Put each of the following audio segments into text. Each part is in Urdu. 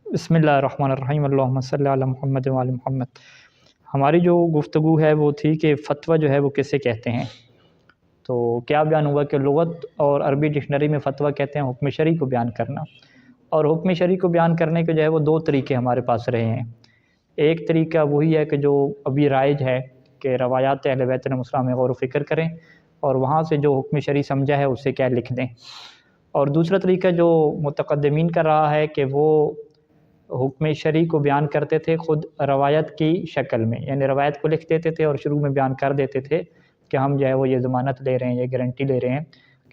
بسم اللہ الرحمن الرحیم، اللہم صلی علی محمد وعلی محمد۔ ہماری جو گفتگو ہے وہ تھی کہ فتویٰ جو ہے وہ کسے کہتے ہیں۔ تو کیا بیان ہوا کہ لغت اور عربی ڈکشنری میں فتویٰ کہتے ہیں حکم شرعی کو بیان کرنا، اور حکم شرعی کو بیان کرنے کے جو ہے وہ دو طریقے ہمارے پاس رہے ہیں۔ ایک طریقہ وہی ہے کہ جو ابھی رائج ہے کہ روایات اہل بیت علیہم السلام میں غور و فکر کریں اور وہاں سے جو حکم شرعی سمجھا ہے اسے کیا لکھ دیں، اور دوسرا طریقہ جو متقدمین کا رہا ہے کہ وہ حکم شرعی کو بیان کرتے تھے خود روایت کی شکل میں، یعنی روایت کو لکھ دیتے تھے اور شروع میں بیان کر دیتے تھے کہ ہم جو ہے وہ یہ ضمانت لے رہے ہیں، یہ گارنٹی لے رہے ہیں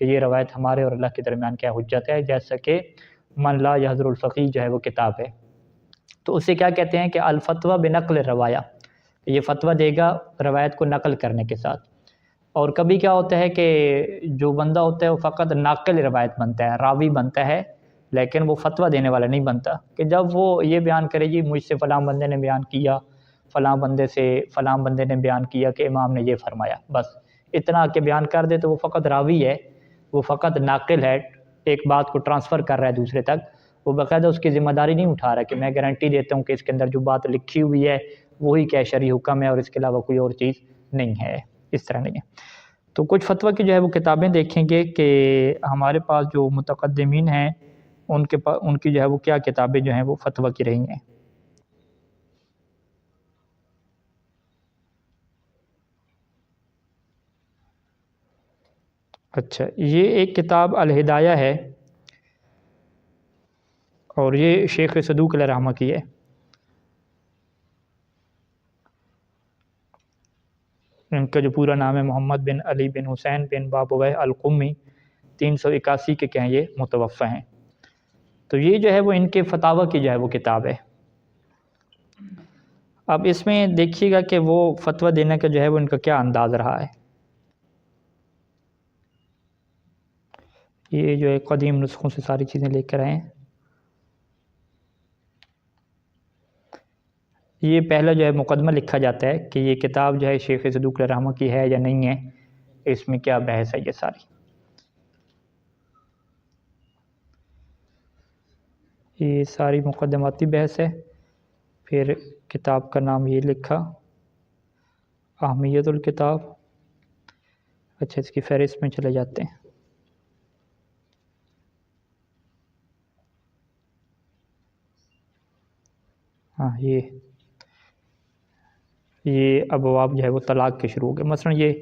کہ یہ روایت ہمارے اور اللہ کے درمیان کیا حجت ہے، جیسا کہ من لا یحضر الفقیہ جو ہے وہ کتاب ہے۔ تو اسے کیا کہتے ہیں کہ الفتویٰ بنقل روایہ، یہ فتویٰ دے گا روایت کو نقل کرنے کے ساتھ۔ اور کبھی کیا ہوتا ہے کہ جو بندہ ہوتا ہے وہ فقط ناقل روایت بنتا ہے، راوی بنتا ہے، لیکن وہ فتویٰ دینے والا نہیں بنتا کہ جب وہ یہ بیان کرے جی مجھ سے فلاں بندے نے بیان کیا، فلاں بندے سے فلاں بندے نے بیان کیا کہ امام نے یہ فرمایا، بس اتنا کہ بیان کر دے تو وہ فقط راوی ہے، وہ فقط ناقل ہے، ایک بات کو ٹرانسفر کر رہا ہے دوسرے تک، وہ باقاعدہ اس کی ذمہ داری نہیں اٹھا رہا کہ میں گارنٹی دیتا ہوں کہ اس کے اندر جو بات لکھی ہوئی ہے وہی کیا شرعی حکم ہے اور اس کے علاوہ کوئی اور چیز نہیں ہے، اس طرح نہیں ہے۔ تو کچھ فتویٰ کی جو ہے وہ کتابیں دیکھیں گے کہ ہمارے پاس جو متقدمین ہیں ان کی جو ہے وہ کیا کتابیں جو ہیں وہ فتویٰ کی رہی ہیں۔ اچھا، یہ ایک کتاب الہدایہ ہے اور یہ شیخ صدوق علیہ رحمہ کی ہے۔ ان کا جو پورا نام ہے محمد بن علی بن حسین بن بابویہ القمی، 381 کے ہیں، یہ متوفی ہیں۔ تو یہ جو ہے وہ ان کے فتاوی کی جو ہے وہ کتاب ہے۔ اب اس میں دیکھیے گا کہ وہ فتویٰ دینے کا جو ہے وہ ان کا کیا انداز رہا ہے۔ یہ جو ہے قدیم نسخوں سے ساری چیزیں لے کر آئے ہیں۔ یہ پہلا جو ہے مقدمہ لکھا جاتا ہے کہ یہ کتاب جو ہے شیخ صدوق علیہ رحمہ کی ہے یا نہیں ہے، اس میں کیا بحث ہے، یہ ساری یہ ساری مقدماتی بحث ہے۔ پھر کتاب کا نام یہ لکھا اہمیت الکتاب۔ اچھا، اس کی فہرست میں چلے جاتے ہیں۔ ہاں، یہ ابواب جو ہے وہ طلاق کے شروع ہو گئے، مثلا یہ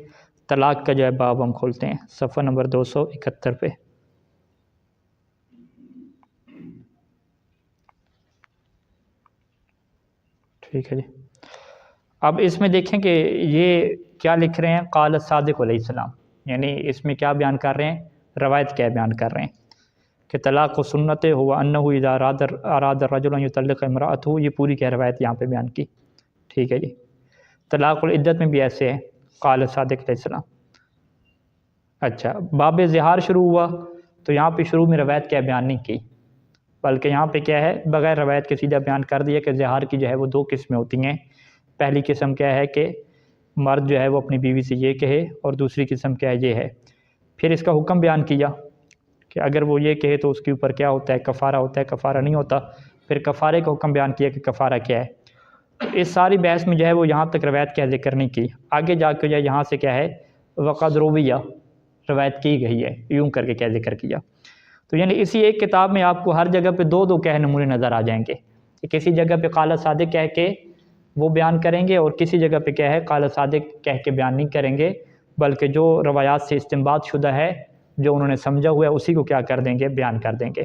طلاق کا جو ہے باب ہم کھولتے ہیں صفحہ نمبر 271 پہ۔ ٹھیک ہے جی، اب اس میں دیکھیں کہ یہ کیا لکھ رہے ہیں، قال صادق علیہ السلام، یعنی اس میں کیا بیان کر رہے ہیں، روایت کیا بیان کر رہے ہیں کہ طلاق و سنت ہوا انہ اذا اراد الرجل ان یطلق امرأته، یہ پوری کیا روایت یہاں پہ بیان کی۔ ٹھیک ہے جی، طلاق العدت میں بھی ایسے ہے، قال صادق علیہ السلام۔ اچھا، باب زہار شروع ہوا تو یہاں پہ شروع میں روایت کیا بیان نہیں کی، بلکہ یہاں پہ کیا ہے بغیر روایت کے سیدھا بیان کر دیا کہ زہار کی جو ہے وہ دو قسمیں ہوتی ہیں۔ پہلی قسم کیا ہے کہ مرد جو ہے وہ اپنی بیوی سے یہ کہے، اور دوسری قسم کیا ہے یہ ہے۔ پھر اس کا حکم بیان کیا کہ اگر وہ یہ کہے تو اس کے اوپر کیا ہوتا ہے، کفارہ ہوتا ہے، کفارہ نہیں ہوتا۔ پھر کفارے کا حکم بیان کیا کہ کفارہ کیا ہے۔ اس ساری بحث میں جو ہے وہ یہاں تک روایت کیا ذکر نہیں کی، آگے جا کے جو ہے یہاں سے کیا ہے وقد رویہ، روایت کی گئی ہے، یوں کر کے کیا ذکر کیا۔ تو یعنی اسی ایک کتاب میں آپ کو ہر جگہ پہ دو کہہ نمونے نظر آ جائیں گے کہ کسی جگہ پہ قال صادق کہہ کے وہ بیان کریں گے، اور کسی جگہ پہ کیا ہے قال صادق کہہ کے بیان نہیں کریں گے، بلکہ جو روایات سے استنباط شدہ ہے، جو انہوں نے سمجھا ہوا ہے، اسی کو کیا کر دیں گے، بیان کر دیں گے۔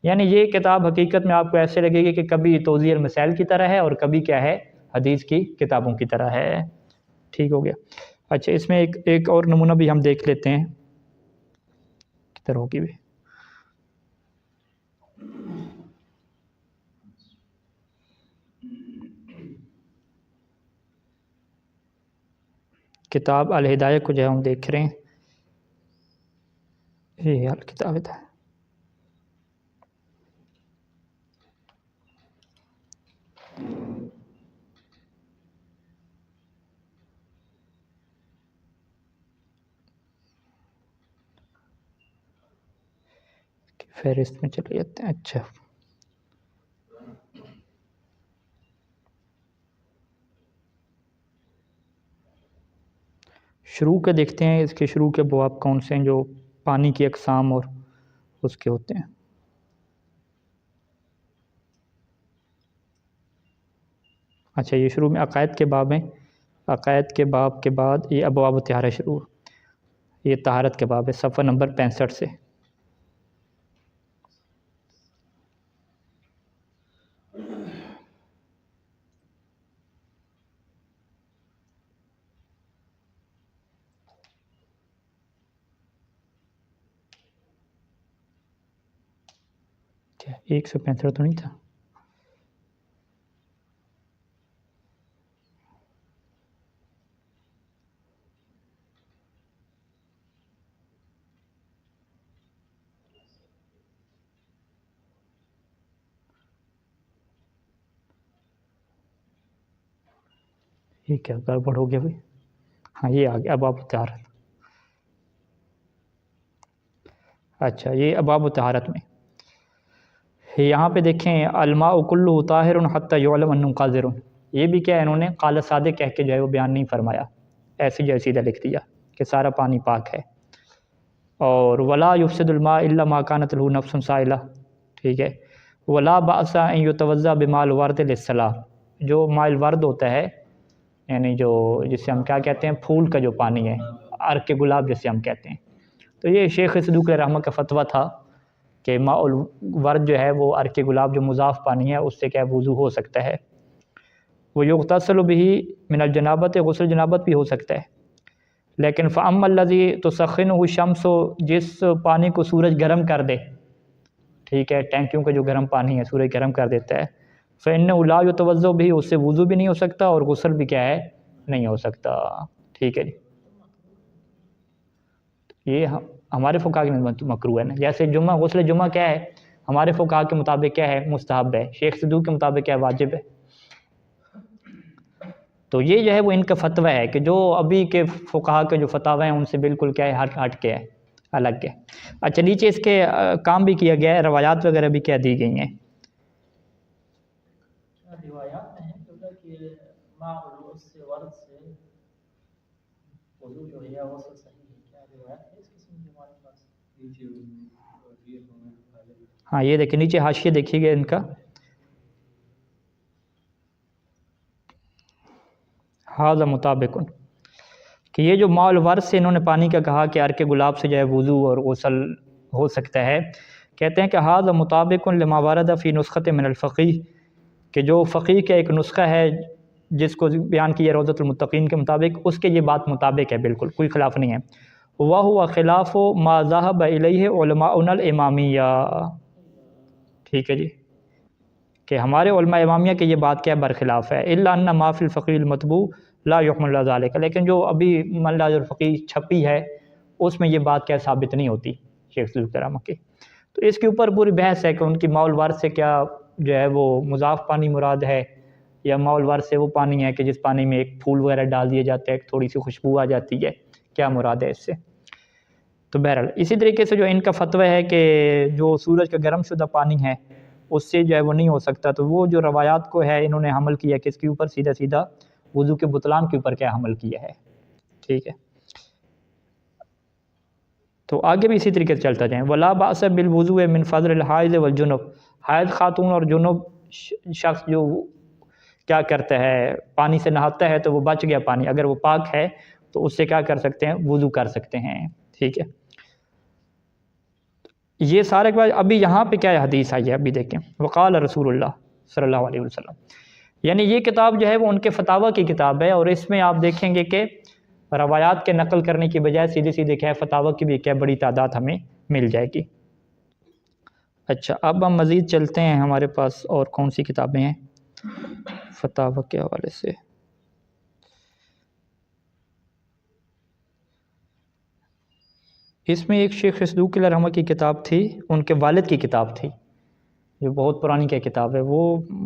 یعنی یہ کتاب حقیقت میں آپ کو ایسے لگے گی کہ کبھی توضیح المسائل کی طرح ہے اور کبھی کیا ہے حدیث کی کتابوں کی طرح ہے۔ ٹھیک ہو گیا۔ اچھا، اس میں ایک اور نمونہ بھی ہم دیکھ لیتے ہیں کدھر ہوگی بھی، کتاب الہدایہ کو جو ہے ہم دیکھ رہے ہیں، یہ الکتاب ہے۔ فہرست میں چلے جاتے ہیں۔ اچھا، شروع کے دیکھتے ہیں، اس کے شروع کے ابواب کون سے ہیں جو پانی کی اقسام اور اس کے ہوتے ہیں۔ اچھا، یہ شروع میں عقائد کے باب ہیں، عقائد کے باب کے بعد یہ ابواب الطہارہ شروع، یہ طہارت کے باب ہے، صفحہ نمبر 65 سے۔ کیا 165 تو نہیں تھا؟ یہ کیا گڑبڑ ہو گیا بھائی؟ ہاں یہ آ گیا ابواب الطہارت۔ اچھا، یہ ابواب الطہارت میں یہاں پہ دیکھیں، الماء کلہ طاہر حتی یعلم انہ قاذر، یہ بھی کیا انہوں نے قال صادق کہہ کے جو ہے وہ بیان نہیں فرمایا، ایسے جو سیدھا لکھ دیا کہ سارا پانی پاک ہے۔ اور ولا یفسد الماء الا ما كانت له نفس سائلہ، ٹھیک ہے، ولا باس ان یتوضا بماء الورد للصلاۃ، جو ماء الورد ہوتا ہے یعنی جو جسے ہم کیا کہتے ہیں پھول کا جو پانی ہے، عرق گلاب جسے ہم کہتے ہیں، تو یہ شیخ صدوق علیہ رحمہ کا فتویٰ تھا کہ ماء الورد جو ہے وہ عرق گلاب جو مضاف پانی ہے اس سے کیا وضو ہو سکتا ہے۔ وہ یغتسل بہ من الجنابت، غسل جنابت بھی ہو سکتا ہے، لیکن فاما الذی تسخنہ الشمس، جس پانی کو سورج گرم کر دے، ٹھیک ہے، ٹینکیوں کا جو گرم پانی ہے سورج گرم کر دیتا ہے، فإنہ لا یتوضأ بہ، اس سے وضو بھی نہیں ہو سکتا اور غسل بھی کیا ہے نہیں ہو سکتا، ٹھیک ہے جی۔ یہ ہمارے فقہا کے مکروہ ہے نا، جیسے جمعہ، غسل جمعہ کیا ہے ہمارے فقہا کے مطابق کیا ہے مستحب ہے، شیخ صدوق کے مطابق کیا ہے واجب ہے۔ تو یہ جو ہے وہ ان کا فتویٰ ہے کہ جو ابھی کے فقہا کے جو فتاوی ہیں ان سے بالکل کیا ہے ہٹ کے ہے، الگ ہے۔ اچھا، نیچے اس کے کام بھی کیا گیا ہے، روایات وغیرہ بھی کیا دی گئی ہیں۔ روایات میں ہے کہ ماء الورد سے وضو جو ہے وہ صحیح ہے، کیا روایت ہے اس قسم کی ہمارے پاس؟ ہاں یہ دیکھیں نیچے حاشیے دیکھیے گا ان کا، ھذا مطابق، کہ یہ جو ماء الورد سے انہوں نے پانی کا کہا کہ عرق گلاب سے جو ہے وضو اور غسل ہو سکتا ہے، کہتے ہیں کہ ھذا مطابق لما ورد فی نسخۃ من الفقیہ، کہ جو فقیہ کا ایک نسخہ ہے جس کو بیان کیا روضۃ المتقین کے مطابق، اس کے یہ بات مطابق ہے، بالکل کوئی خلاف نہیں ہے۔ وَهُوَ خِلَافُ مَا ذَهَبَ إِلَيْهِ عُلَمَاؤُنَا الْإِمَامِيَّہ، ٹھیک ہے جی، کہ ہمارے علماء امامیہ کے یہ بات کیا برخلاف ہے، إِلَّا أَنَّ مَا فِي الْفَقِيهِ الْمَطْبُوعِ لَا يُحْمَلُ عَلَى ذَلِكَ، لیکن جو ابھی ملّہ الفقیہ چھپی ہے اس میں یہ بات کیا ثابت نہیں ہوتی شیخ صدوق رحمہ کی۔ تو اس کے اوپر پوری بحث ہے کہ ان کی ماء الورد سے کیا جو ہے وہ مضاف پانی مراد ہے، یا ماء الورد سے وہ پانی ہے کہ جس پانی میں ایک پھول وغیرہ ڈال دیے جاتے ہیں، تھوڑی سی خوشبو آ جاتی ہے، کیا مراد ہے اس سے۔ تو بہرحال اسی طریقے سے جو ان کا فتویٰ ہے کہ جو سورج کا گرم شدہ پانی ہے اس سے جو ہے وہ نہیں ہو سکتا، تو وہ جو روایات کو ہے انہوں نے حمل کیا کس کے اوپر، سیدھا سیدھا وضو کے بطلان کے اوپر کیا حمل کیا ہے، ٹھیک ہے۔ تو آگے بھی اسی طریقے سے چلتا جائیں، ولا باس بالوضوء من فضل الحائض والجنب، حائض خاتون اور جنب شخص جو کیا کرتا ہے پانی سے نہاتا ہے تو وہ بچ گیا پانی، اگر وہ پاک ہے تو اس سے کیا کر سکتے ہیں وضو کر سکتے ہیں، ٹھیک ہے۔ یہ سارے کے بعد ابھی یہاں پہ کیا حدیث آئی ہے ابھی دیکھیں، وقال رسول اللہ صلی اللہ علیہ وسلم، یعنی یہ کتاب جو ہے وہ ان کے فتاوی کی کتاب ہے، اور اس میں آپ دیکھیں گے کہ روایات کے نقل کرنے کی بجائے سیدھے سیدھے کیا ہے فتاوی کی بھی کیا بڑی تعداد ہمیں مل جائے گی۔ اچھا، اب ہم مزید چلتے ہیں، ہمارے پاس اور کون سی کتابیں ہیں فتاوی کے حوالے سے۔ اس میں ایک شیخ صدوق علیہ رحمہ کی کتاب تھی، ان کے والد کی کتاب تھی، جو بہت پرانی کیا کتاب ہے، وہ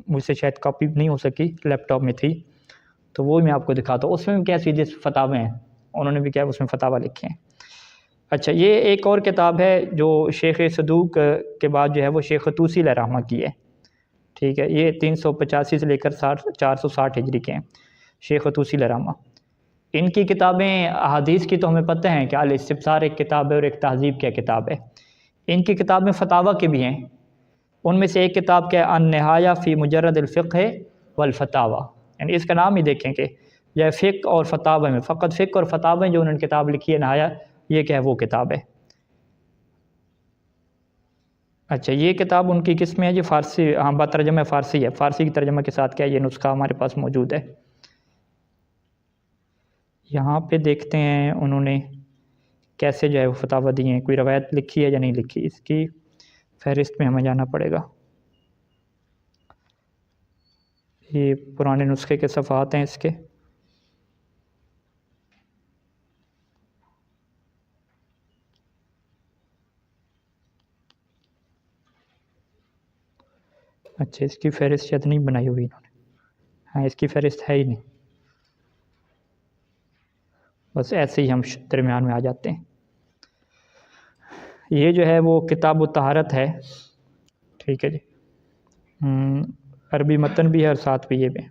مجھ سے شاید کاپی نہیں ہو سکی، لیپ ٹاپ میں تھی، تو وہ میں آپ کو دکھاتا ہوں۔ اس میں کیا سیدھے فتاوے ہیں، انہوں نے بھی کیا اس میں فتاوی لکھے ہیں۔ اچھا، یہ ایک اور کتاب ہے جو شیخ صدوق کے بعد جو ہے وہ شیخ طوسی علیہ رحمہ کی ہے، ٹھیک ہے، یہ 385 سے لے کر 460 ہجری کے ہیں، شیخ طوسی علیہ رحمہ۔ ان کی کتابیں احادیث کی تو ہمیں پتہ ہیں کہ الاستبصار ایک کتاب ہے اور ایک تہذیب کی کتاب ہے. ان کی کتابیں فتاوی کی بھی ہیں. ان میں سے ایک کتاب کیا ہے النہایہ فی مجرد الفقہ والفتاوی، یعنی اس کا نام ہی دیکھیں کہ یہ فقہ اور فتاوی میں، فقط فقہ اور فتاوی جو انہوں نے کتاب لکھی ہے نہایہ، یہ کیا ہے وہ کتاب ہے. اچھا یہ کتاب ان کی کس میں ہے جی؟ فارسی، ہاں بترجمہ فارسی ہے. فارسی کی ترجمہ کے ساتھ کیا یہ نسخہ ہمارے پاس موجود ہے. یہاں پہ دیکھتے ہیں انہوں نے کیسے جو ہے وہ فتاوی دی ہیں، کوئی روایت لکھی ہے یا نہیں لکھی، اس کی فہرست میں ہمیں جانا پڑے گا. یہ پرانے نسخے کے صفحات ہیں اس کے. اچھا اس کی فہرست شاید نہیں بنائی ہوئی انہوں نے. ہاں اس کی فہرست ہے ہی نہیں، بس ایسے ہی ہم درمیان میں آ جاتے ہیں. یہ جو ہے وہ کتاب الطہارت ہے، ٹھیک ہے جی. عربی متن بھی ہے اور ساتھ بھی یہ بھی.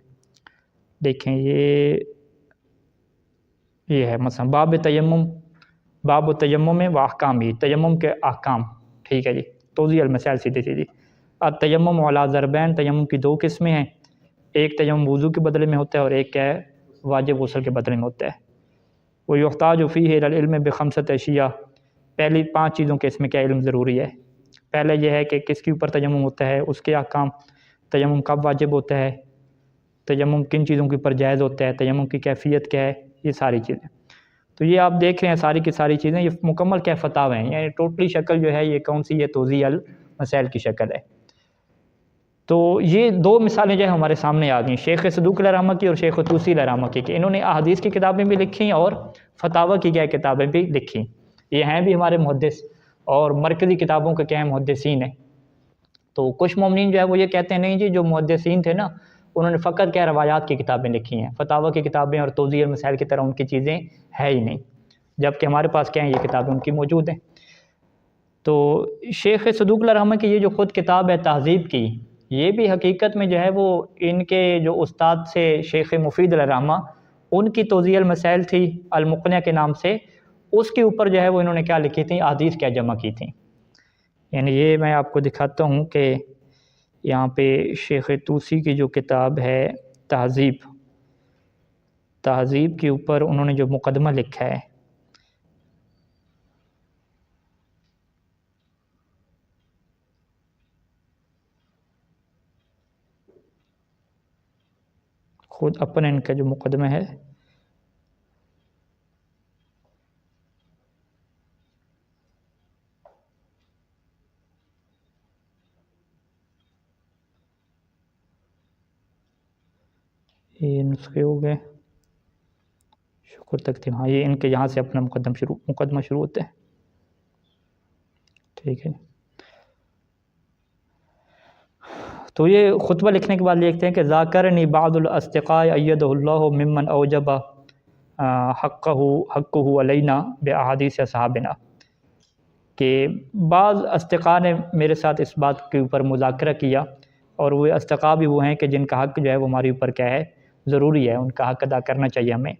دیکھیں یہ ہے مثلا باب تیمم، باب التیمم و احکام، ہی تیمم کے احکام، ٹھیک ہے جی. توضیح المسائل سیدھی سیدھی. التیمم علی ضربین، تیمم کی دو قسمیں ہیں، ایک تیمم وضو کے بدلے میں ہوتا ہے اور ایک کیا ہے واجب غسل کے بدلے میں ہوتا ہے. وہ یحتاج فیہ الی العلم بخمسۃ اشیاء، پہلی 5 چیزوں کے اس میں کیا علم ضروری ہے. پہلے یہ ہے کہ کس کے اوپر تیمم ہوتا ہے، اس کے احکام، تیمم کب واجب ہوتا ہے، تیمم کن چیزوں کے اوپر جائز ہوتا ہے، تیمم کی کیفیت کیا ہے، یہ ساری چیزیں. تو یہ آپ دیکھ رہے ہیں ساری کی ساری چیزیں، یہ مکمل کیا فتاوی ہیں، یعنی ٹوٹلی شکل جو ہے یہ کون سی، یہ توضیح المسائل کی شکل ہے. تو یہ 2 مثالیں جو ہے ہمارے سامنے آ گئیں، شیخ صدوق علیہ رحمہ کی اور شیخ طوسی علیہ رحمہ کی، کہ انہوں نے احادیث کی کتابیں بھی لکھی اور فتاوی کی کیا کتابیں بھی لکھی. یہ ہیں بھی ہمارے محدث اور مرکزی کتابوں کے کیا ہیں محدثین ہیں. تو کچھ مومنین جو ہے وہ یہ کہتے ہیں نہیں جی جو محدثین تھے نا انہوں نے فقط کیا روایات کی کتابیں لکھی ہیں، فتاوی کی کتابیں اور توضیح المسائل کی طرح ان کی چیزیں ہے ہی نہیں، جبکہ ہمارے پاس کیا ہیں یہ کتابیں ان کی موجود ہیں. تو شیخ صدوق علیہ رحمہ کی یہ جو خود کتاب ہے تہذیب کی، یہ بھی حقیقت میں جو ہے وہ ان کے جو استاد سے شیخ مفید علیہ رحمہ، ان کی توضیح المسائل تھی المقنع کے نام سے، اس کے اوپر جو ہے وہ انہوں نے کیا لکھی تھیں، احادیث کیا جمع کی تھیں. یعنی یہ میں آپ کو دکھاتا ہوں کہ یہاں پہ شیخ طوسی کی جو کتاب ہے تہذیب، تہذیب کے اوپر انہوں نے جو مقدمہ لکھا ہے، خود اپنے ان کا جو مقدمہ ہے، یہ نسخے ہو گئے، شکر تک ہاں یہ ان کے یہاں سے اپنا مقدمہ شروع ہوتا ہے، ٹھیک ہے. تو یہ خطبہ لکھنے کے بعد لکھتے ہیں کہ ذاکرنی بعض الاصدقاء ایدہ اللہ ممن اوجب حقہ علینا باحادیث اصحابنا، کہ بعض اصدقاء نے میرے ساتھ اس بات کے اوپر مذاکرہ کیا، اور وہ اصدقاء بھی وہ ہیں کہ جن کا حق جو ہے وہ ہمارے اوپر کیا ہے ضروری ہے، ان کا حق ادا کرنا چاہیے ہمیں.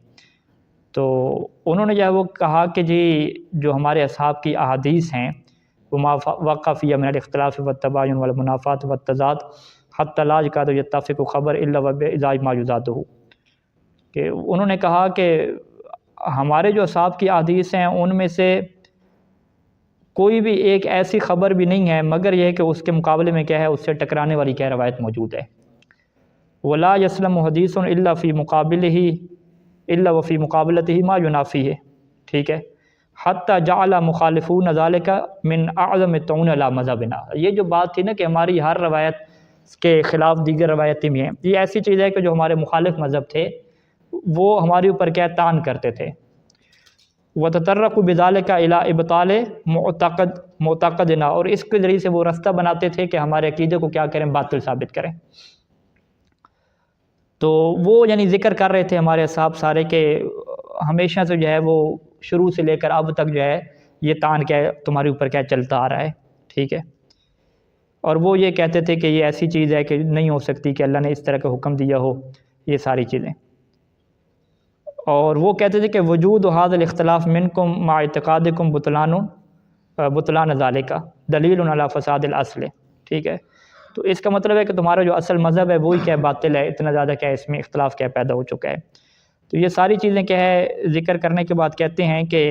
تو انہوں نے جو ہے وہ کہا کہ جی جو ہمارے اصحاب کی احادیث ہیں وما وقع فیہا من الاختلاف والتباین والمنافات والتضاد حتی لا یکاد یتفق خبر الا وباذا ما یضادہ، کہ انہوں نے کہا کہ ہمارے جو اصحاب کی احادیث ہیں ان میں سے کوئی بھی ایک ایسی خبر بھی نہیں ہے مگر یہ ہے کہ اس کے مقابلے میں کیا ہے اس سے ٹکرانے والی کیا روایت موجود ہے. ولا یسلم حدیث الا فی مقابلہ الا وفی مقابلتہ ما ینافیہ، ٹھیک ہے. حتی جعل مخالفون ذالک من اعظم الطعون علی مذہبنا، یہ جو بات تھی نا کہ ہماری ہر روایت کے خلاف دیگر روایتیں بھی ہیں، یہ ایسی چیز ہے کہ جو ہمارے مخالف مذہب تھے وہ ہمارے اوپر کیا طعن کرتے تھے. وتطرقوا بذالک الی ابطال معتقدنا، اور اس کے ذریعے سے وہ رستہ بناتے تھے کہ ہمارے عقیدے کو کیا کریں، باطل ثابت کریں. تو وہ یعنی ذکر کر رہے تھے ہمارے اصحاب سارے کہ ہمیشہ سے جو ہے وہ شروع سے لے کر اب تک جو ہے یہ طعن کیا ہے تمہارے اوپر کیا چلتا آ رہا ہے، ٹھیک ہے. اور وہ یہ کہتے تھے کہ یہ ایسی چیز ہے کہ نہیں ہو سکتی کہ اللہ نے اس طرح کا حکم دیا ہو، یہ ساری چیزیں. اور وہ کہتے تھے کہ وجود هذا الاختلاف منکم مع اعتقادکم بطلان ذالک دلیل علی فساد الاصل. ٹھیک ہے، تو اس کا مطلب ہے کہ تمہارا جو اصل مذہب ہے وہی کیا باطل ہے، اتنا زیادہ کیا اس میں اختلاف کیا پیدا ہو چکا ہے. تو یہ ساری چیزیں کیا ہے ذکر کرنے کے بعد کہتے ہیں کہ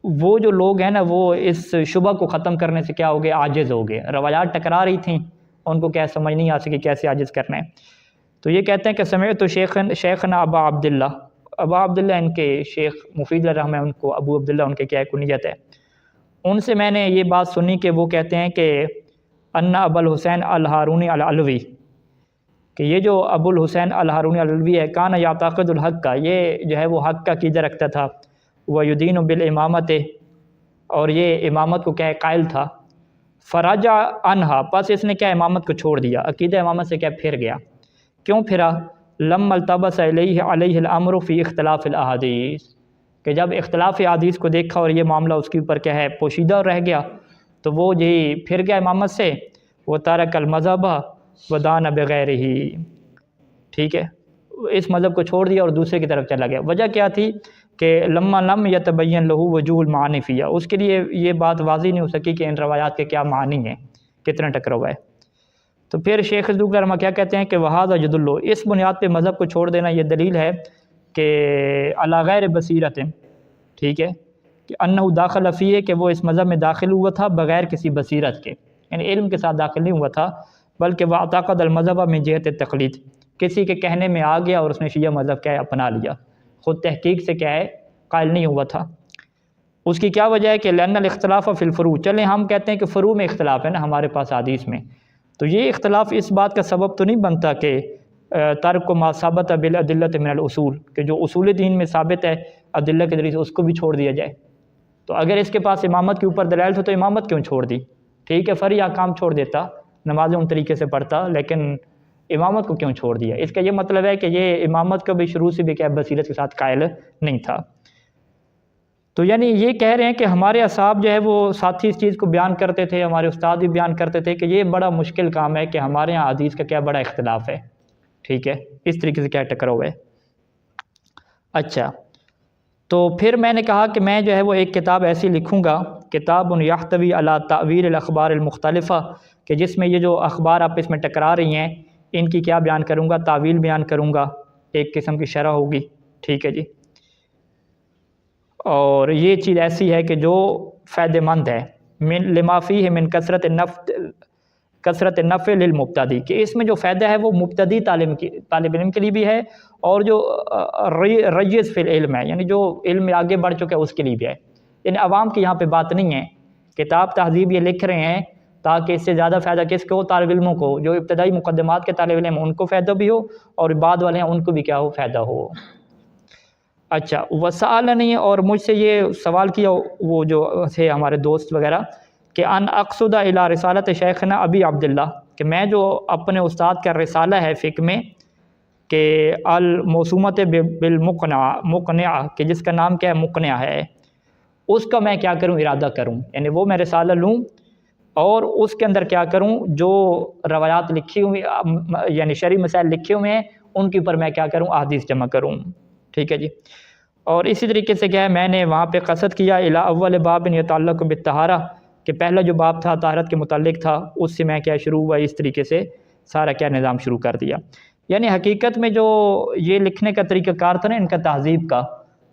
وہ جو لوگ ہیں نا وہ اس شبہ کو ختم کرنے سے کیا ہو گئے، عاجز ہو گئے. روایات ٹکرا رہی تھیں، ان کو کیا سمجھ نہیں آ سکی کیسے عاجز کرنا ہے. تو یہ کہتے ہیں کہ سمعت شیخنا ابا عبداللہ ان کے شیخ مفید الرحمہ، ان کو ابو عبداللہ ان کے کیا کنیت ہے، ان سے میں نے یہ بات سنی کہ وہ کہتے ہیں کہ ان ابو الحسین الہارونی العلوی، کہ یہ جو ابو الحسین الہارونی العلوی ہے، کان یعتقد الحق کا، یہ جو ہے وہ حق کا عقیدہ رکھتا تھا، وہ یدین بالامامت، اور یہ امامت کو کیا قائل تھا. فرجع عنہا، پس اس نے کیا امامت کو چھوڑ دیا، عقیدہ امامت سے کیا پھر گیا. کیوں پھرا؟ لما التبس علیہ الامر فی اختلاف الاحادیث، کہ جب اختلاف احادیث کو دیکھا اور یہ معاملہ اس کے اوپر کیا ہے پوشیدہ رہ گیا، تو وہ یہی پھر گیا امامت سے. وہ ترک المذہب ودان بغیر ہی، ٹھیک ہے، اس مذہب کو چھوڑ دیا اور دوسرے کی طرف چلا گیا. وجہ کیا تھی کہ لما لم یتبین لہو وجوہ المعانی فیہ، اس کے لیے یہ بات واضح نہیں ہو سکی کہ ان روایات کے کیا معنی ہیں، کتنا ٹکراؤ ہے. تو پھر شیخ صدوق رحمہ کیا کہتے ہیں کہ وہذا یدل، اس بنیاد پہ مذہب کو چھوڑ دینا یہ دلیل ہے کہ علی غیر بصیرت، ٹھیک ہے، کہ انہ داخل فیہ، کہ وہ اس مذہب میں داخل ہوا تھا بغیر کسی بصیرت کے، یعنی علم کے ساتھ داخل نہیں ہوا تھا، بلکہ واعتقد المذہب من جہت تقلید، کسی کے کہنے میں آ گیا اور اس نے شیعہ مذہب کیا ہے اپنا لیا، خود تحقیق سے کیا ہے قائل نہیں ہوا تھا. اس کی کیا وجہ ہے کہ لأن الاختلاف فی الفروع، چلیں ہم کہتے ہیں کہ فروع میں اختلاف ہے نا ہمارے پاس حدیث میں، تو یہ اختلاف اس بات کا سبب تو نہیں بنتا کہ ترک ما ثابت بالادلۃ من الاصول، کہ جو اصول دین میں ثابت ہے ادلہ کے ذریعے سے اس کو بھی چھوڑ دیا جائے. تو اگر اس کے پاس امامت کے اوپر دلائل تھا تو امامت کیوں چھوڑ دی؟ ٹھیک ہے، فرعی احکام چھوڑ دیتا، نمازیں ان طریقے سے پڑھتا، لیکن امامت کو کیوں چھوڑ دیا؟ اس کا یہ مطلب ہے کہ یہ امامت کا بھی شروع سے بھی کیا بصیرت کے ساتھ قائل نہیں تھا. تو یعنی یہ کہہ رہے ہیں کہ ہمارے اصحاب جو ہے وہ ساتھی اس چیز کو بیان کرتے تھے، ہمارے استاد بھی بیان کرتے تھے کہ یہ بڑا مشکل کام ہے کہ ہمارے ہاں حدیث کا کیا بڑا اختلاف ہے، ٹھیک ہے، اس طریقے سے کیا ٹکراؤ ہے. اچھا، تو پھر میں نے کہا کہ میں جو ہے وہ ایک کتاب ایسی لکھوں گا، کتاب یحتوی علی تعویل الاخبار المختلفہ، کہ جس میں یہ جو اخبار آپ اس میں ٹکرا رہی ہیں ان کی کیا بیان کروں گا، تعویل بیان کروں گا، ایک قسم کی شرح ہوگی، ٹھیک ہے جی. اور یہ چیز ایسی ہے کہ جو فائدہ مند ہے، من لما فیہ من کثرت النفع للمبتدی، کہ اس میں جو فائدہ ہے وہ مبتدی طالب علم کے لیے بھی ہے، اور جو رجز فی العلم ہے، یعنی جو علم میں آگے بڑھ چکا ہے اس کے لیے بھی ہے. یعنی عوام کی یہاں پہ بات نہیں ہے. کتاب تہذیب یہ لکھ رہے ہیں تاکہ اس سے زیادہ فائدہ کس کو، طالب علموں کو، جو ابتدائی مقدمات کے طالب علم ان کو فائدہ بھی ہو اور بعد والے ہیں ان کو بھی کیا ہو، فائدہ ہو. اچھا، وسألنی، اور مجھ سے یہ سوال کیا وہ جو تھے ہمارے دوست وغیرہ، کہ ان اقصد الی رسالت شیخنا ابی عبداللہ، کہ میں جو اپنے استاد کا رسالہ ہے فقہ میں کہ الموسومۃ بالمقنعہ، کہ جس کا نام کیا ہے مقنعہ ہے، اس کا میں کیا کروں، ارادہ کروں، یعنی وہ میں رسالہ لوں اور اس کے اندر کیا کروں، جو روایات لکھی ہوئی یعنی شرعی مسائل لکھے ہوئے ہیں ان کے اوپر میں کیا کروں، احادیث جمع کروں، ٹھیک ہے جی. اور اسی طریقے سے کیا ہے میں نے وہاں پہ قصد کیا الی اول باب یتعلق بالطہارہ، کہ پہلا جو باب تھا طہارت کے متعلق تھا، اس سے میں کیا شروع ہوا، اس طریقے سے سارا کیا نظام شروع کر دیا. یعنی حقیقت میں جو یہ لکھنے کا طریقہ کار تھا نا ان کا تہذیب کا،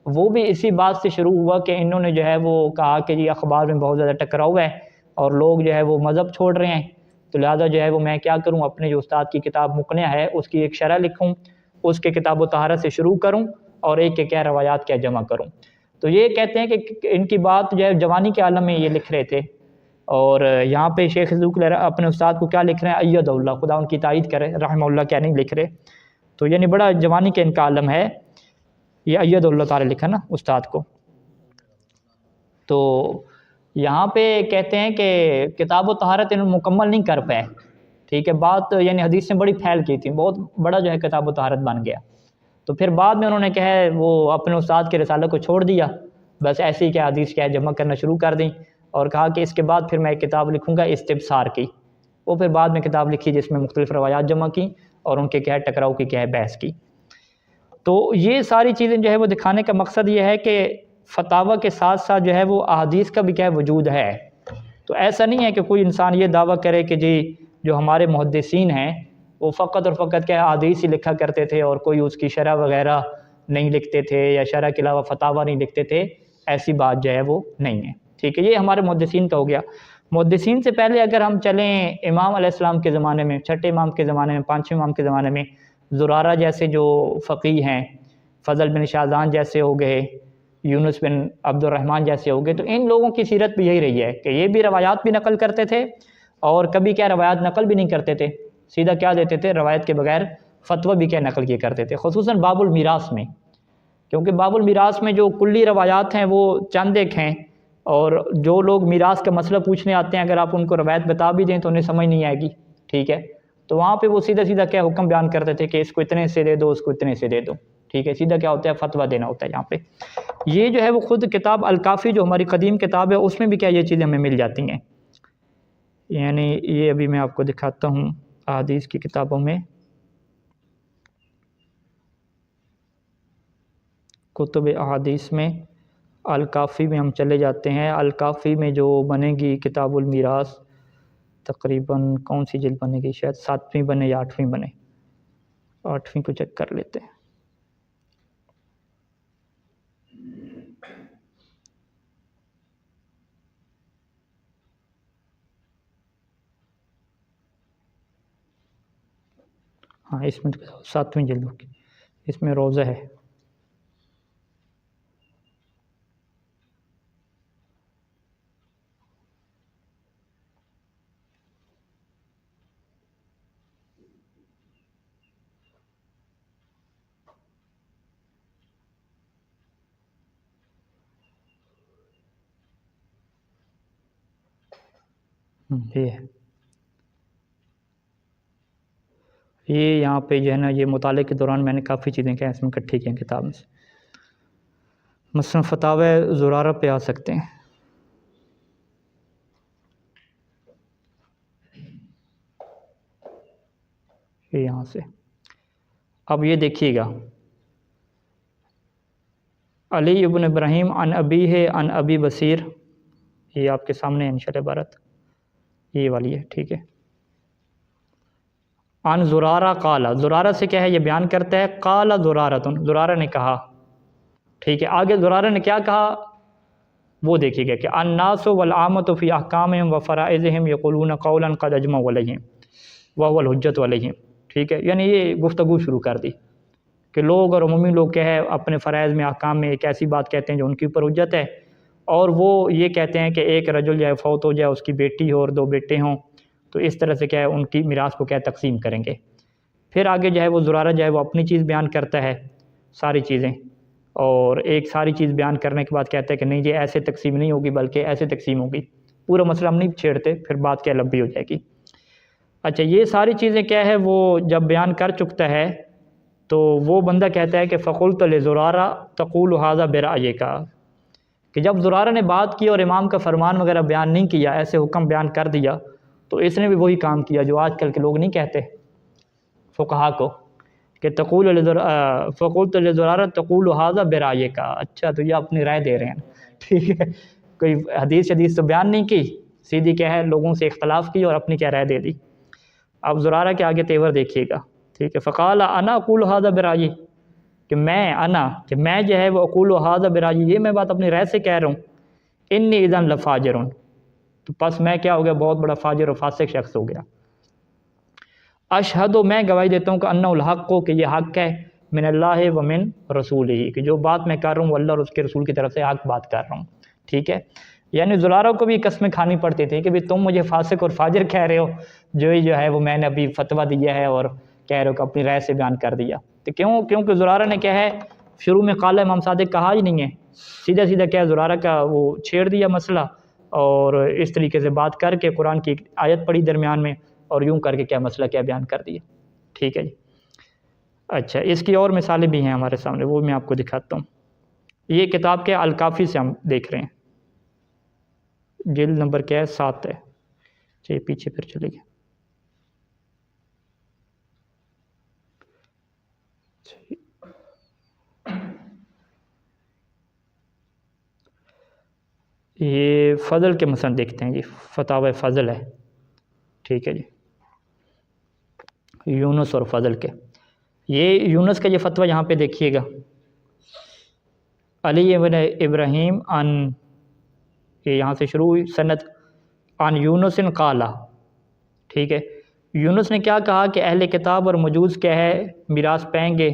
وہ بھی اسی بات سے شروع ہوا کہ انہوں نے جو ہے وہ کہا کہ جی اخبار میں بہت زیادہ ٹکراؤ ہے اور لوگ جو ہے وہ مذہب چھوڑ رہے ہیں، تو لہٰذا جو ہے وہ میں کیا کروں، اپنے جو استاد کی کتاب مقنعہ ہے اس کی ایک شرح لکھوں، اس کے کتاب و طہارت سے شروع کروں اور ایک کے کیا روایات کیا جمع کروں. تو یہ کہتے ہیں کہ ان کی بات جو ہے جوانی کے عالم میں یہ لکھ رہے تھے، اور یہاں پہ شیخ صدوق اپنے استاد کو کیا لکھ رہے ہیں، ایدہ اللہ، خدا ان کی تائید کرے، رحمہ اللہ، کیا نہیں لکھ رہے. تو یعنی بڑا جوانی کے ان کا عالم ہے، یہ ایدہ اللہ تعالی لکھا نا استاد کو. تو یہاں پہ کہتے ہیں کہ کتاب و طہارت انہوں نے مکمل نہیں کر پائے، ٹھیک ہے، بات یعنی حدیث سے بڑی پھیل کی تھی، بہت بڑا جو ہے کتاب و طہارت بن گیا. تو پھر بعد میں انہوں نے کہا ہے وہ اپنے استاد کے رسالہ کو چھوڑ دیا، بس ایسے ہی کیا حدیث کیا جمع کرنا شروع کر دیں، اور کہا کہ اس کے بعد پھر میں ایک کتاب لکھوں گا استبصار کی. وہ پھر بعد میں کتاب لکھی جس میں مختلف روایات جمع کی اور ان کے کیا ٹکراؤ کی کیا ہے بحث کی. تو یہ ساری چیزیں جو ہے وہ دکھانے کا مقصد یہ ہے کہ فتاوی کے ساتھ ساتھ جو ہے وہ احادیث کا بھی کیا وجود ہے. تو ایسا نہیں ہے کہ کوئی انسان یہ دعویٰ کرے کہ جی جو ہمارے محدثین ہیں وہ فقط اور فقط کیا احادیث ہی لکھا کرتے تھے اور کوئی اس کی شرح وغیرہ نہیں لکھتے تھے یا شرح کے علاوہ فتاوی نہیں لکھتے تھے. ایسی بات جو ہے وہ نہیں ہے. ٹھیک ہے, یہ ہمارے محدثین کا ہو گیا. محدثین سے پہلے اگر ہم چلیں امام علیہ السلام کے زمانے میں, چھٹے امام کے زمانے میں, پانچویں امام کے زمانے میں, زرارہ جیسے جو فقیہ ہیں, فضل بن شاذان جیسے ہو گئے, یونس بن عبد الرحمن جیسے ہو گئے, تو ان لوگوں کی سیرت بھی یہی رہی ہے کہ یہ بھی روایات بھی نقل کرتے تھے اور کبھی کیا روایات نقل بھی نہیں کرتے تھے, سیدھا کیا دیتے تھے, روایت کے بغیر فتویٰ بھی کیا نقل کیے کرتے تھے, خصوصاً باب المیراث میں. کیونکہ باب المیراث میں جو کلی روایات ہیں وہ چند ایک ہیں, اور جو لوگ میراث کا مسئلہ پوچھنے آتے ہیں اگر آپ ان کو روایت بتا بھی دیں تو انہیں سمجھ نہیں آئے گی. ٹھیک ہے, تو وہاں پہ وہ سیدھا سیدھا کیا حکم بیان کرتے تھے کہ اس کو اتنے سے دے دو, اس کو اتنے سے دے دو. ٹھیک ہے, سیدھا کیا ہوتا ہے, فتویٰ دینا ہوتا ہے یہاں پہ. یہ جو ہے وہ خود کتاب الکافی جو ہماری قدیم کتاب ہے اس میں بھی کیا یہ چیزیں ہمیں مل جاتی ہیں. یعنی یہ ابھی میں آپ کو دکھاتا ہوں احادیث کی کتابوں میں, کتب احادیث میں الکافی میں ہم چلے جاتے ہیں. الکافی میں جو بنے گی کتاب المیراث, تقریباً کون سی جلد بنے گی, شاید 7ویں بنے یا 8ویں بنے, 8ویں کو چیک کر لیتے ہیں. ہاں اس میں 7ویں جلد ہوگی, اس میں روضہ ہے. یہ ہے, یہ یہاں پہ جو ہے نا یہ مطالعے کے دوران میں نے کافی چیزیں کیا اس میں اکٹھی کی ہیں کتاب میں سے. مثلا فتاوی زرارہ پہ آ سکتے ہیں, یہ یہاں سے. اب یہ دیکھیے گا, علی ابن ابراہیم عن ابیہ عن ابی بصیر, یہ آپ کے سامنے ہے انشاءاللہ عبارت, یہ والی ہے. ٹھیک ہے, عن زرارہ قال, زرارہ سے کیا ہے یہ بیان کرتا ہے, قال زرارۃ, زرارہ نے کہا. ٹھیک ہے, آگے زرارہ نے کیا کہا وہ دیکھیے گا کہ الناس والعامۃ فی احکامہم وفرائضہم یقولون قولا قد اجمعوا علیہ وہو الحجۃ علیہم. ٹھیک ہے, یعنی یہ گفتگو شروع کر دی کہ لوگ اور عمومی لوگ کیا ہے اپنے فرائض میں احکام میں ایک ایسی بات کہتے ہیں جو ان کے اوپر حجت ہے, اور وہ یہ کہتے ہیں کہ ایک رجل جو ہے فوت ہو جائے, اس کی بیٹی ہو اور 2 بیٹے ہوں, تو اس طرح سے کیا ہے ان کی میراث کو کیا تقسیم کریں گے. پھر آگے جو ہے وہ زرارہ جو ہے وہ اپنی چیز بیان کرتا ہے ساری چیزیں, اور ایک ساری چیز بیان کرنے کے بعد کہتا ہے کہ نہیں جی ایسے تقسیم نہیں ہوگی بلکہ ایسے تقسیم ہوگی. پورا مسئلہ ہم نہیں چھیڑتے, پھر بات کیا لمبی ہو جائے گی. اچھا, یہ ساری چیزیں کیا ہے وہ جب بیان کر چکتا ہے تو وہ بندہ کہتا ہے کہ فقلت لزرارہ تقول ھذا برأیک, کہ جب زرارہ نے بات کی اور امام کا فرمان وغیرہ بیان نہیں کیا, ایسے حکم بیان کر دیا, تو اس نے بھی وہی کام کیا جو آج کل کے لوگ نہیں کہتے فقہا کو کہ فقلت لزرارہ تقول ھذا برأیک. اچھا, تو یہ اپنی رائے دے رہے ہیں. ٹھیک ہے, کوئی حدیث تو بیان نہیں کی, سیدھی کیا ہے لوگوں سے اختلاف کی اور اپنی کیا رائے دے دی. اب زرارہ کے آگے تیور دیکھیے گا. ٹھیک ہے, فقال انا اقول ھذا برأیی, کہ میں جو ہے وہ اقول ھذا برأیی, یہ میں بات اپنی رائے سے کہہ رہا ہوں. انی اذا لفاجر, تو پس میں کیا ہو گیا, بہت بڑا فاجر و فاسق شخص ہو گیا. اشہد, میں گواہی دیتا ہوں کہ انہ الحق, کو کہ یہ حق ہے, من اللہ و من رسولہ, کہ جو بات میں کر رہا ہوں وہ اللہ اور اس کے رسول کی طرف سے حق بات کر رہا ہوں. ٹھیک ہے, یعنی زرارہ کو بھی قسمیں کھانی پڑتی تھی کہ بھی تم مجھے فاسق اور فاجر کہہ رہے ہو, جو ہے وہ میں نے ابھی فتویٰ دیا ہے اور کہہ رہے ہو کہ اپنی رائے سے بیان کر دیا. تو کیونکہ زرارہ نے کیا ہے شروع میں قال امام صادق کہا ہی نہیں ہے, سیدھا سیدھا کیا زرارہ کا وہ چھیڑ دیا مسئلہ, اور اس طریقے سے بات کر کے قرآن کی آیت پڑھی درمیان میں, اور یوں کر کے کیا مسئلہ کیا بیان کر دیا. ٹھیک ہے جی. اچھا, اس کی اور مثالیں بھی ہیں ہمارے سامنے, وہ میں آپ کو دکھاتا ہوں. یہ کتاب کے الکافی سے ہم دیکھ رہے ہیں, جلد نمبر کیا ہے 7 ہے. چلیے پیچھے پھر چلے گئے. یہ فضل کے مثلا دیکھتے ہیں جی، فتاوی فضل ہے، ٹھیک ہے جی، یونس اور فضل کے. یہ یونس کا یہ فتویٰ یہاں پہ دیکھیے گا، علی ابن ابراہیم ان، یہ یہاں سے شروع ہوئی سند، ان یونس قالا، ٹھیک ہے. یونس نے کیا کہا کہ اہل کتاب اور مجوس کیا ہے میراث پائیں گے،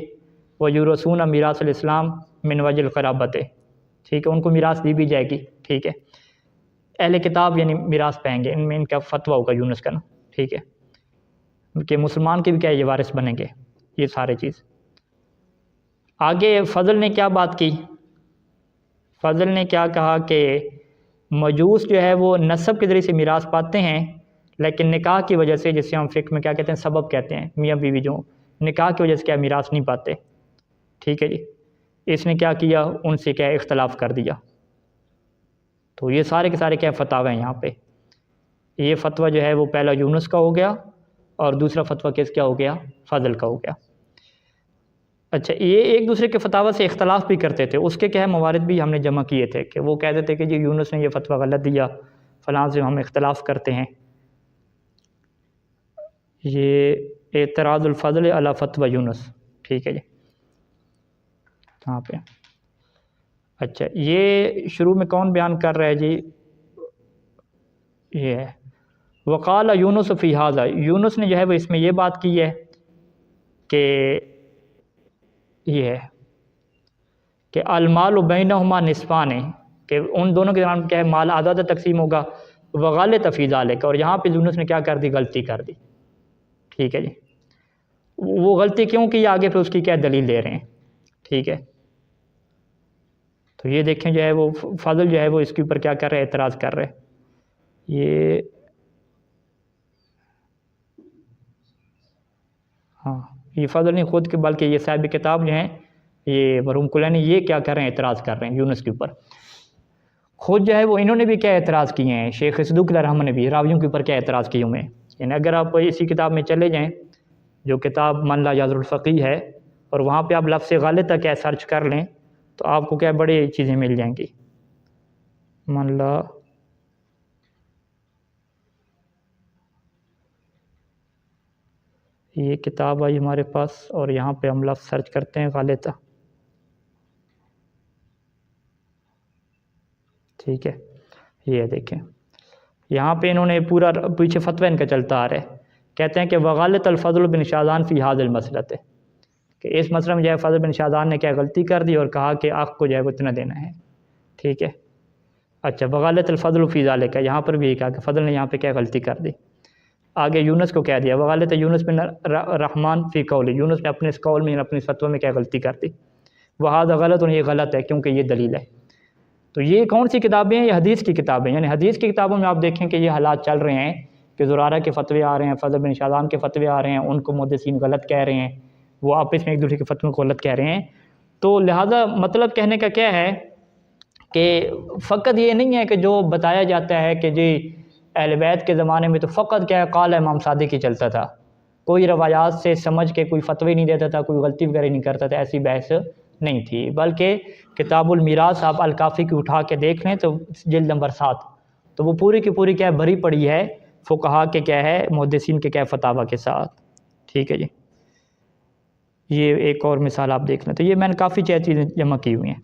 وہ یورثون میراث الاسلام من وجہ القرابت، ٹھیک ہے، ان کو میراث دی بھی جائے گی، ٹھیک ہے. اہل کتاب یعنی میراث پائیں گے، ان میں ان کا فتویٰ ہوگا یونس کا نا، ٹھیک ہے، کہ مسلمان کے بھی کیا یہ وارث بنیں گے، یہ سارے چیز. آگے فضل نے کیا بات کی، فضل نے کیا کہا کہ مجوس جو ہے وہ نسب کے ذریعے سے میراث پاتے ہیں، لیکن نکاح کی وجہ سے، جسے ہم فقہ میں کیا کہتے ہیں سبب کہتے ہیں، میاں بیوی جو نکاح کی وجہ سے کیا میراث نہیں پاتے، ٹھیک ہے جی. اس نے کیا کیا، ان سے کیا اختلاف کر دیا. تو یہ سارے کے سارے کیا فتاوی ہیں یہاں پہ. یہ فتویٰ جو ہے وہ پہلا یونس کا ہو گیا، اور دوسرا فتویٰ کس کیا ہو گیا، فضل کا ہو گیا. اچھا، یہ ایک دوسرے کے فتاوی سے اختلاف بھی کرتے تھے، اس کے کیا ہے موارد بھی ہم نے جمع کیے تھے، کہ وہ کہتے تھے کہ جی یونس نے یہ فتویٰ غلط دیا، فلاں سے ہم اختلاف کرتے ہیں. یہ اعتراض الفضل علی فتویٰ یونس، ٹھیک ہے جی، یہاں پہ. اچھا، یہ شروع میں کون بیان کر رہا ہے جی، یہ ہے وقال یونس فی ھذا، یونس نے جو ہے وہ اس میں یہ بات کی ہے کہ یہ ہے کہ المال بینہما نصفان، کہ ان دونوں کے درمیان کیا ہے مال آدھا آدھا تقسیم ہوگا، وغالط فی ذالک، اور یہاں پہ یونس نے کیا کر دی، غلطی کر دی، ٹھیک ہے جی. وہ غلطی کیوں کی آگے پھر اس کی کیا دلیل دے رہے ہیں، ٹھیک ہے. تو یہ دیکھیں جو ہے وہ فضل جو ہے وہ اس کے اوپر کیا کر رہے، اعتراض کر رہے. یہ ہاں، یہ فضل نہیں خود کے، بلکہ یہ صاحب کتاب جو ہیں یہ مرحوم کلینی، یہ کیا کر رہے ہیں، اعتراض کر رہے ہیں یونس کے اوپر. خود جو ہے وہ انہوں نے بھی کیا اعتراض کیے ہیں، شیخ صدوق علیہ الرحمہ نے بھی راویوں کے اوپر کیا اعتراض کیے ہوئے ہیں. یعنی اگر آپ اسی کتاب میں چلے جائیں جو کتاب من لا یعذر الفقیہ ہے، اور وہاں پہ آپ لفظ غالط کیا سرچ کر لیں تو آپ کو کیا بڑی چیزیں مل جائیں گی. من لا، یہ کتاب آئی ہمارے پاس، اور یہاں پہ ہم لفظ سرچ کرتے ہیں غالطہ، ٹھیک ہے. یہ دیکھیں یہاں پہ انہوں نے پورا پیچھے فتویٰ ان کا چلتا آ رہا ہے، کہتے ہیں کہ وغالط الفضل بن شاذان فی ھذا المسئلۃ، کہ اس مسئلہ میں جو ہے فضل بن شاذان نے کیا غلطی کر دی اور کہا کہ آنکھ کو جو ہے وہ اتنا دینا ہے، ٹھیک ہے. اچھا، وغالط الفضل فی ذالک، یہاں پر بھی یہ کہا کہ فضل نے یہاں پہ کیا غلطی کر دی. آگے یونس کو کہہ دیا وغالط یونس بن رحمان فی قول، یونس نے اپنے اس قول میں اپنے اس فتویٰ میں کیا غلطی کر دی. وہذا غلط، اور یہ غلط ہے کیونکہ یہ دلیل ہے. تو یہ کون سی کتابیں ہیں، یہ حدیث کی کتابیں، یعنی حدیث کی کتابوں میں آپ دیکھیں کہ یہ حالات چل رہے ہیں کہ زرارہ کے فتوے آ رہے ہیں، فضل بن شاذان کے فتوے آ رہے ہیں، ان کو محدثین غلط کہہ رہے ہیں، وہ آپس میں ایک دوسرے کے فتووں کو غلط کہہ رہے ہیں. تو لہٰذا مطلب کہنے کا کیا ہے کہ فقط یہ نہیں ہے کہ جو بتایا جاتا ہے کہ جی اہل بیت کے زمانے میں تو فقط کیا ہے قال امام صادق ہی چلتا تھا، کوئی روایات سے سمجھ کے کوئی فتوی نہیں دیتا تھا، کوئی غلطی وغیرہ نہیں کرتا تھا، ایسی بحث نہیں تھی. بلکہ کتاب المیراث آپ الکافی کی اٹھا کے دیکھ لیں تو جلد نمبر 7، تو وہ پوری کی پوری کیا بھری پڑی ہے فقہا کے کیا ہے محدثین کے کیا فتاوی کے ساتھ، ٹھیک ہے جی. یہ ایک اور مثال آپ دیکھ لیں، تو یہ میں نے کافی چیزیں جمع کی ہوئی ہیں.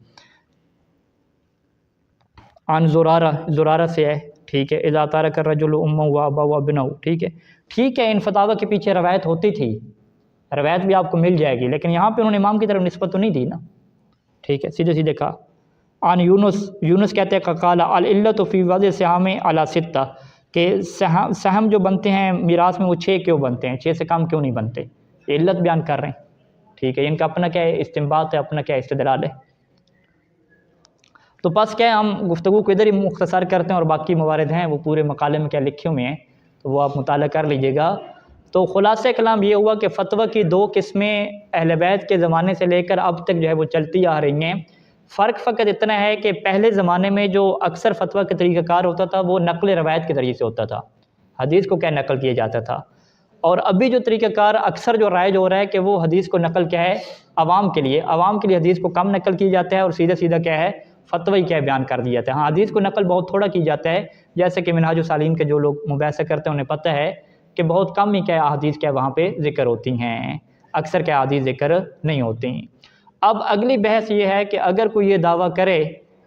عن زرارہ سے ہے، ٹھیک ہے، اذا ترک الرجل امہ و ابا و ابنہ، ٹھیک ہے. ٹھیک ہے، ان فتاوی کے پیچھے روایت ہوتی تھی، روایت بھی آپ کو مل جائے گی، لیکن یہاں پہ انہوں نے امام کی طرف نسبت تو نہیں دی نا، ٹھیک ہے، سیدھے سیدھے کہا. عن یونس کہتے ہیں قال العلۃ فی وضع السہام علی 6، کہ سہم جو بنتے ہیں میراث میں وہ 6 کیوں بنتے ہیں، 6 سے کم کیوں نہیں بنتے، یہ علت بیان کر رہے ہیں، ٹھیک ہے. ان کا اپنا کیا ہے استنباط ہے، اپنا کیا استدلال ہے. تو بس کیا ہے ہم گفتگو کو ادھر ہی مختصر کرتے ہیں، اور باقی موارد ہیں وہ پورے مقالے میں کیا لکھے ہوئے ہیں، تو وہ آپ مطالعہ کر لیجئے گا. تو خلاصہ کلام یہ ہوا کہ فتویٰ کی 2 قسمیں اہل بیت کے زمانے سے لے کر اب تک جو ہے وہ چلتی آ رہی ہیں. فرق فقط اتنا ہے کہ پہلے زمانے میں جو اکثر فتویٰ کا طریقہ کار ہوتا تھا وہ نقل روایت کے ذریعے سے ہوتا تھا، حدیث کو کیا نقل کیا جاتا تھا. اور ابھی جو طریقہ کار اکثر جو رائج ہو رہا ہے کہ وہ حدیث کو نقل کیا ہے عوام کے لیے حدیث کو کم نقل کی جاتا ہے، اور سیدھا سیدھا کیا ہے فتوی کیا بیان کر دیا جاتا ہے. ہاں حدیث کو نقل بہت تھوڑا کی جاتا ہے, جیسے کہ منہاج الصالحین کے جو لوگ مباحثہ کرتے ہیں انہیں پتہ ہے کہ بہت کم ہی کیا احادیث کیا وہاں پہ ذکر ہوتی ہیں, اکثر کیا احادیث ذکر نہیں ہوتی. اب اگلی بحث یہ ہے کہ اگر کوئی یہ دعویٰ کرے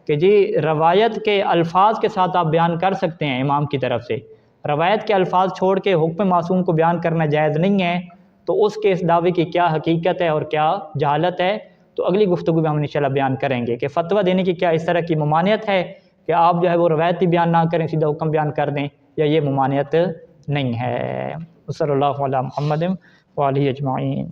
کہ جی روایت کے الفاظ کے ساتھ آپ بیان کر سکتے ہیں امام کی طرف سے, روایت کے الفاظ چھوڑ کے حکم معصوم کو بیان کرنا جائز نہیں ہے, تو اس کے اس دعوے کی کیا حقیقت ہے اور کیا جہالت ہے, تو اگلی گفتگو میں ہم انشاءاللہ بیان کریں گے کہ فتویٰ دینے کی کیا اس طرح کی ممانعت ہے کہ آپ جو ہے وہ روایتی بیان نہ کریں, سیدھا حکم بیان کر دیں, یا یہ ممانعت نہیں ہے. صلی اللہ علیہ محمد وآلہ اجمعین.